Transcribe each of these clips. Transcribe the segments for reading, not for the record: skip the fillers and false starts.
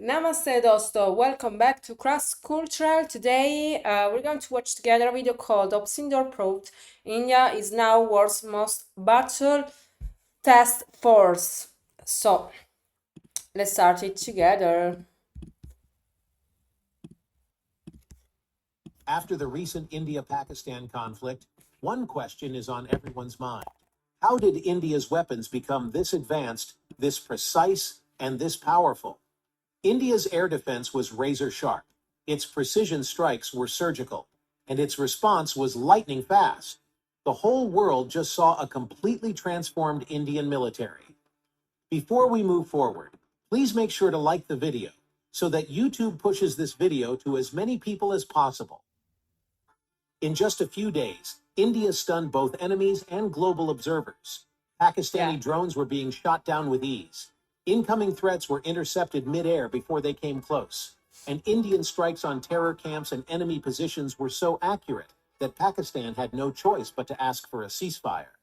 Namaste dosto, welcome back to Cross Cultural. Today we're going to watch together a video called Obsindor proved India is now world's most battle task force. So let's start it together. After the recent India-Pakistan conflict, one question is on everyone's mind. How did India's weapons become this advanced, this precise, and this powerful? India's air defense was razor sharp. Its precision strikes were surgical, and its response was lightning fast. The whole world just saw a completely transformed Indian military. Before we move forward, please make sure to like the video so that YouTube pushes this video to as many people as possible. In just a few days, India stunned both enemies and global observers. Pakistani drones were being shot down with ease. Incoming threats were intercepted mid-air before they came close. And Indian strikes on terror camps and enemy positions were so accurate that Pakistan had no choice but to ask for a ceasefire.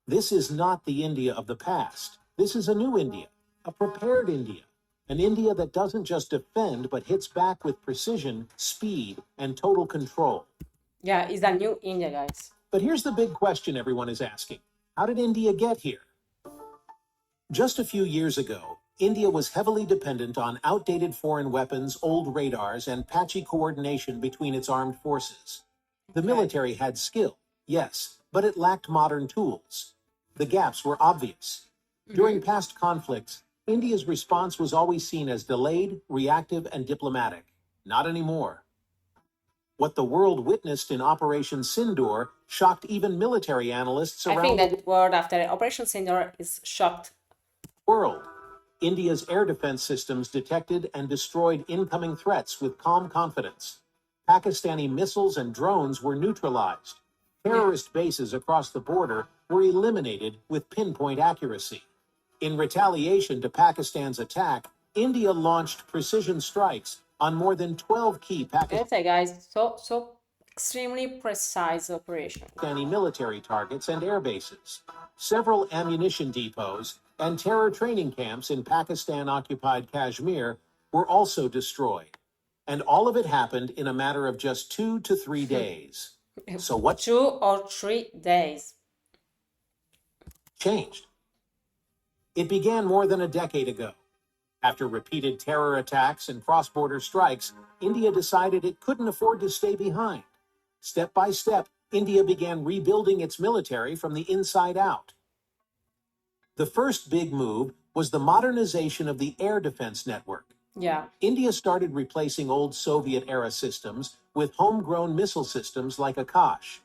This is not the India of the past. This is a new India, a prepared India. An India that doesn't just defend, but hits back with precision, speed, and total control. Yeah, it's a new India, guys. But here's the big question everyone is asking. How did India get here? Just a few years ago, India was heavily dependent on outdated foreign weapons, old radars, and patchy coordination between its armed forces. The military had skill, yes, but it lacked modern tools. The gaps were obvious. During past conflicts, India's response was always seen as delayed, reactive, and diplomatic. Not anymore. What the world witnessed in Operation Sindoor shocked even military analysts around I think that word after Operation Sindoor is shocked. World. India's air defense systems detected and destroyed incoming threats with calm confidence. Pakistani missiles and drones were neutralized. Terrorist bases across the border were eliminated with pinpoint accuracy. In retaliation to Pakistan's attack, India launched precision strikes on more than 12 key Okay, guys, so extremely precise operation. Pakistani military targets and air bases. Several ammunition depots and terror training camps in Pakistan-occupied Kashmir were also destroyed. And all of it happened in a matter of just 2 to 3 days. So what 2 or 3 days changed? It began more than a decade ago. After repeated terror attacks and cross-border strikes, India decided it couldn't afford to stay behind. Step by step, India began rebuilding its military from the inside out. The first big move was the modernization of the air defense network. Yeah. India started replacing old Soviet-era systems with homegrown missile systems like Akash.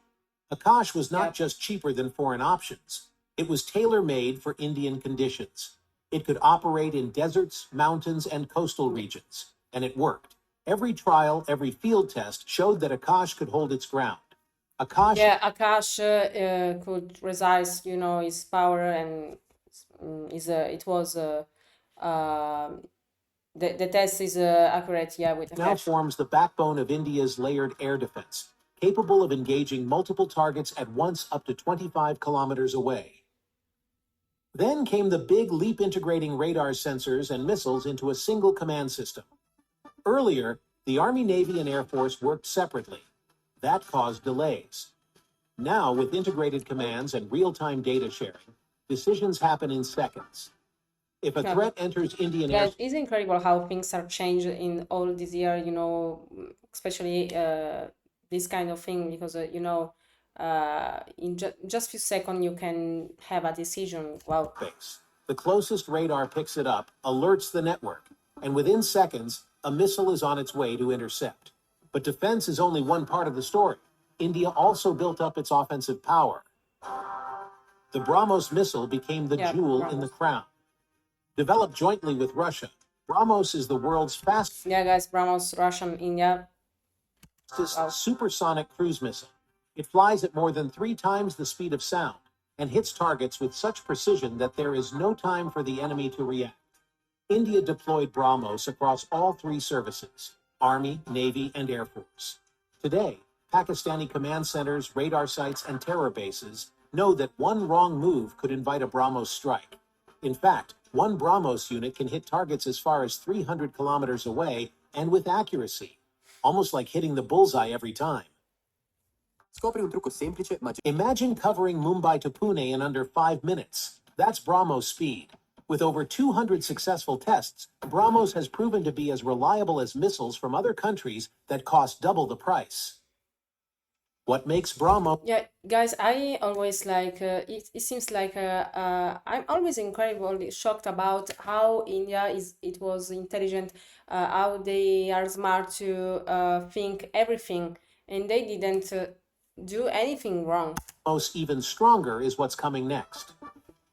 Akash was not just cheaper than foreign options. It was tailor-made for Indian conditions. It could operate in deserts, mountains, and coastal regions, and it worked. Every trial, every field test showed that Akash could hold its ground. Akash could resist, its power, and the test is accurate, with Akash. Now forms the backbone of India's layered air defense, capable of engaging multiple targets at once up to 25 kilometers away. Then came the big leap integrating radar sensors and missiles into a single command system. Earlier, the Army, Navy, and Air Force worked separately. That caused delays. Now, with integrated commands and real-time data sharing, decisions happen in seconds. If a threat enters Indian air... It's incredible how things are changed in all this year, especially this kind of thing, because, in just few seconds you can have a decision. Wow. The closest radar picks it up, alerts the network, and within seconds, a missile is on its way to intercept. But defense is only one part of the story. India also built up its offensive power. The BrahMos missile became the jewel in the crown. Developed jointly with Russia, BrahMos is the world's fastest BrahMos, Russian, India. Supersonic cruise missile. It flies at more than 3 times the speed of sound and hits targets with such precision that there is no time for the enemy to react. India deployed BrahMos across all 3 services, Army, Navy, and Air Force. Today, Pakistani command centers, radar sites, and terror bases know that one wrong move could invite a BrahMos strike. In fact, one BrahMos unit can hit targets as far as 300 kilometers away and with accuracy, almost like hitting the bullseye every time. Scopri un trucco semplice ma Imagine covering Mumbai to Pune in under 5 minutes. That's BrahMos speed. With over 200 successful tests, BrahMos has proven to be as reliable as missiles from other countries that cost double the price. What makes BrahMos Yeah, guys, I always like it seems like I'm always incredibly shocked about how it was intelligent, how they are smart to think everything, and they didn't do anything wrong. even stronger is what's coming next.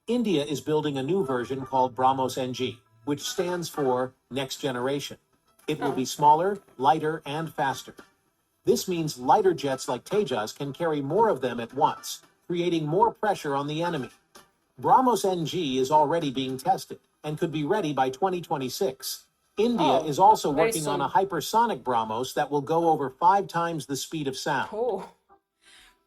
India is building a new version called BrahMos NG, which stands for Next Generation. It will be smaller, lighter, and faster. This means lighter jets like Tejas can carry more of them at once, creating more pressure on the enemy. BrahMos NG is already being tested and could be ready by 2026. India Oh, is also very working on soon. a hypersonic BrahMos that will go over 5 times the speed of sound. Oh,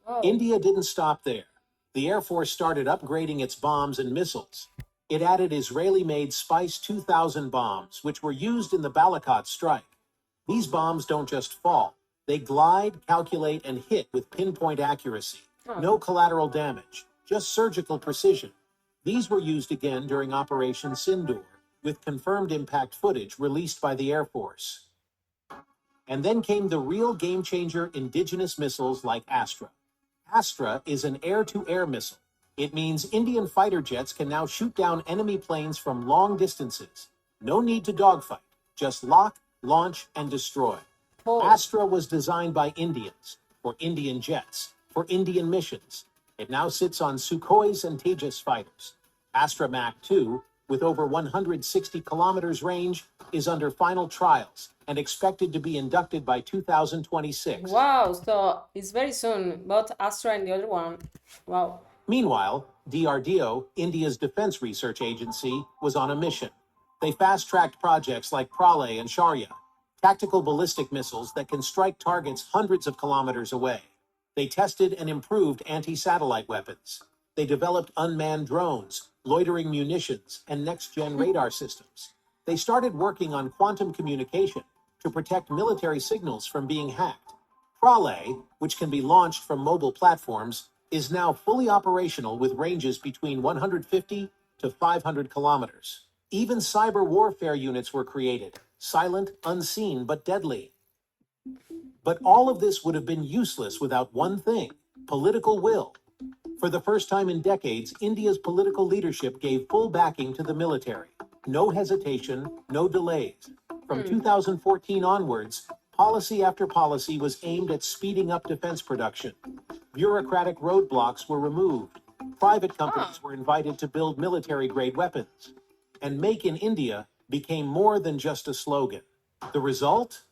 wow. India didn't stop there. The Air Force started upgrading its bombs and missiles. It added Israeli-made Spice 2000 bombs, which were used in the Balakot strike. These bombs don't just fall. They glide, calculate, and hit with pinpoint accuracy. No collateral damage, just surgical precision. These were used again during Operation Sindoor, with confirmed impact footage released by the Air Force. And then came the real game-changer indigenous missiles like Astra. Astra is an air-to-air missile. It means Indian fighter jets can now shoot down enemy planes from long distances. No need to dogfight, just lock, launch, and destroy. Oh, Astra was designed by Indians, for Indian jets, for Indian missions. It now sits on Sukhois and Tejas fighters. Astra Mach 2, with over 160 kilometers range, is under final trials and expected to be inducted by 2026. wow, so it's very soon, both Astra and the other one. Wow. Meanwhile, DRDO, India's defense research agency, was on a mission. They fast-tracked projects like Pralay and Shaurya, tactical ballistic missiles that can strike targets hundreds of kilometers away. They tested and improved anti-satellite weapons. They developed unmanned drones, loitering munitions, and next-gen radar systems. They started working on quantum communication to protect military signals from being hacked. Pralay, which can be launched from mobile platforms, is now fully operational with ranges between 150 to 500 kilometers. Even cyber warfare units were created, silent, unseen, but deadly. But all of this would have been useless without one thing: political will. For the first time in decades, India's political leadership gave full backing to the military. No hesitation, no delays. From 2014 onwards, policy after policy was aimed at speeding up defense production. Bureaucratic roadblocks were removed. Private companies were invited to build military-grade weapons. And Make in India became more than just a slogan. The result?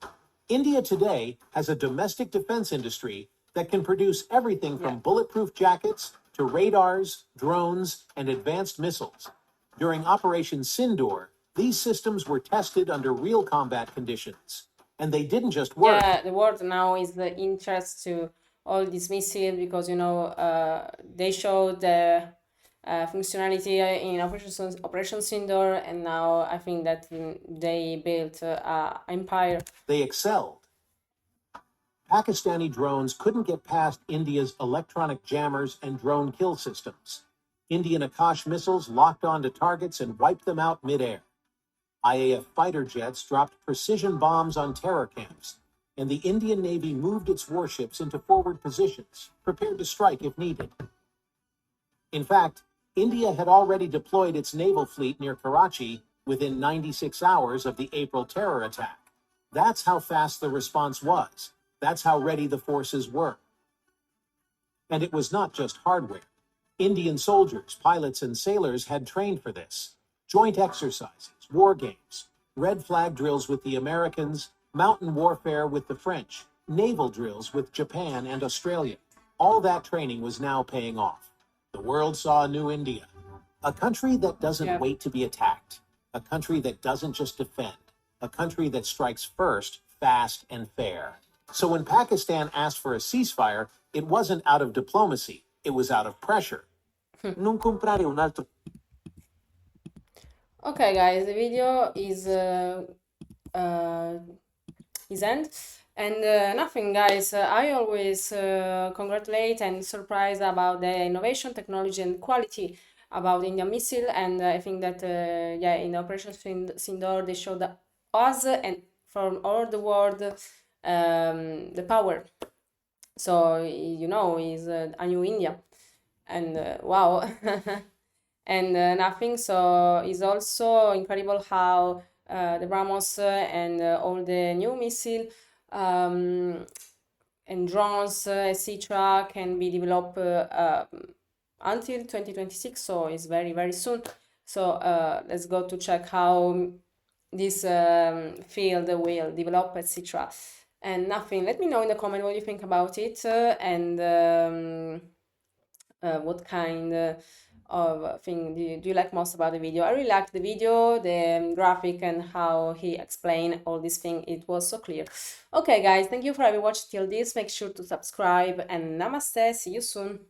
India today has a domestic defense industry that can produce everything from bulletproof jackets to radars, drones, and advanced missiles. During Operation Sindoor, these systems were tested under real combat conditions. And they didn't just work. Yeah, the word now is the interest to all these missiles because they showed the functionality in Operation Sindoor, and now I think that they built an empire. They excelled. Pakistani drones couldn't get past India's electronic jammers and drone kill systems. Indian Akash missiles locked onto targets and wiped them out midair. IAF fighter jets dropped precision bombs on terror camps, and the Indian Navy moved its warships into forward positions, prepared to strike if needed. In fact, India had already deployed its naval fleet near Karachi within 96 hours of the April terror attack. That's how fast the response was. That's how ready the forces were. And it was not just hardware. Indian soldiers, pilots, and sailors had trained for this. Joint exercises, war games, red flag drills with the Americans, mountain warfare with the French, naval drills with Japan and Australia. All that training was now paying off. The world saw a new India, a country that doesn't wait to be attacked, a country that doesn't just defend, a country that strikes first, fast, and fair. So when Pakistan asked for a ceasefire, it wasn't out of diplomacy, it was out of pressure. non comprare un altro Okay, guys, the video is end, and nothing, guys. I always congratulate and surprise about the innovation, technology, and quality about Indian missile, and I think that yeah, in Operation Sindor they showed us and from all the world the power. So you know, is a new India, and wow. And nothing. So it's also incredible how the BrahMos and all the new missile and drones, etc., can be developed until 2026. So it's very very soon. So let's go to check how this field will develop, etc. And nothing. Let me know in the comment what you think about it and what kind of thing do you like most about the video. I really liked the video, the graphic, and how he explained all this thing. It was so clear. Okay, guys, thank you for having watched till this. Make sure to subscribe and namaste. See you soon.